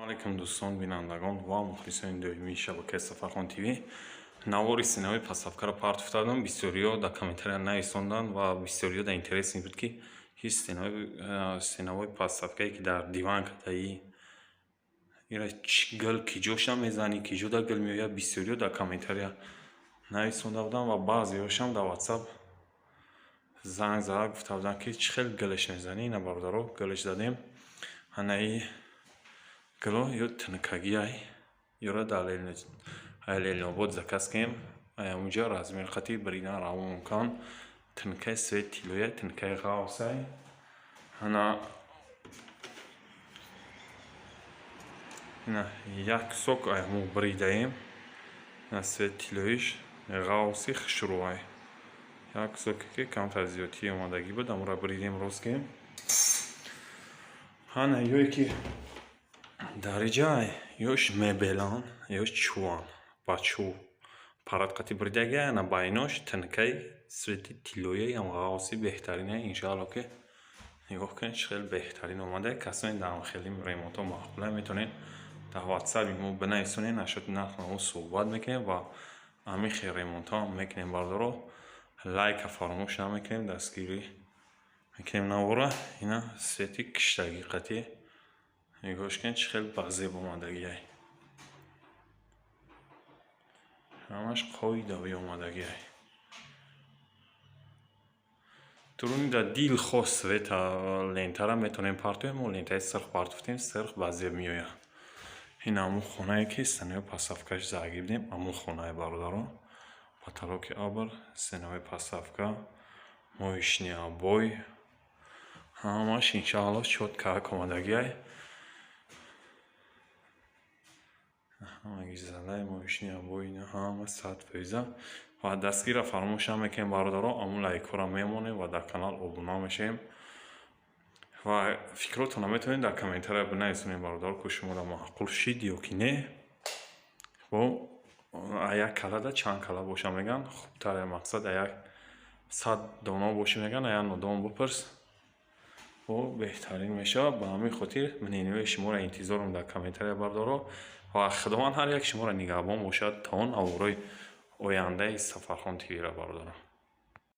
علیکم دوستان بینندگان و مخلصان دومی شبکه سفرخان تیوی. навори синаи пасавкара парт уфтадам. бисёриҳо дар комментария нависонданд ва бисёриҳо дар интерес ин буд ки ҳис синаи пасавкае ки дар диван кадаи ира гул киҷоша мезани киҷо дар гул меояд. бисёриҳо дар комментария нависонда буданд ва баъзеҳошам дар ватсап занг зада гуфта буданд ки чӣ хел гулеш мезанӣ. ина бародаро гулеш задем. ҳанаи гуло ё тинкагиай ёра дар Ленинобод заказ кем аямуҷа размер хати бридан равон мумкан тинкаи свет тилоя тинкаи ғавсай ҳана ина як сок аяму бридаем ина свет тилоиш ғавси хушрӯай як соке ки камтар зиёдтии омадагӣ буд амура бридем рост кем ҳана ёе ки дариҷаи ёш мебелан ёш чуван бачӯ паратқати бридагия на байнош тинкаи свети тилояи ам ғавси беҳтарина иншаалло ки нигоҳ кунед чӣ хел беҳтарин омада. касоне дар хели ремонтҳо махқула метавонед дар ватсаби мо бинависонед нашоти нарх мо суҳбат мекунем ва ҳамин хел ремонтҳо мекунем. бардоро лайка фаромӯш намекунем дастгирӣ мекунем. навора ина свети киштагӣ қатӣ нигоҳш кунед чӣ хел базеб омадагиай ҳамаш қоидави омадагиай туруни дар дил хос света лентара метавонем партоем. мо лентаи сирх партофтем сирх базеб меояд. ин ҳамун хонае ки синаи пасавкаш загир будем. ҳамун хонае бародаро потолоки абр синаи пасавка моишни обой ҳамаш иншаалло чоткак омадагиай ҳамагизалаи моишни обои ҳама 100% ва дастгира фаромӯш намекунем бародаро. амун лайкҳоро мемонем ва дар канал обуна мешавем ва фикротонро метавонед дар комментария бинависонед бародаро ки шуморо маъқул шид ё ки не. бо як калада чанд кала боша меган хубтар мақсад як 100 дона боша меган як нодон бипурс бо беҳтарин мешавад. ба ҳамин хотир мнениҳои шуморо интизорам дар комментария бародаро ва худованд ҳар як шуморо нигаҳбон бошад то он авворои ояндаи Сафархон ТВ ра бародаро.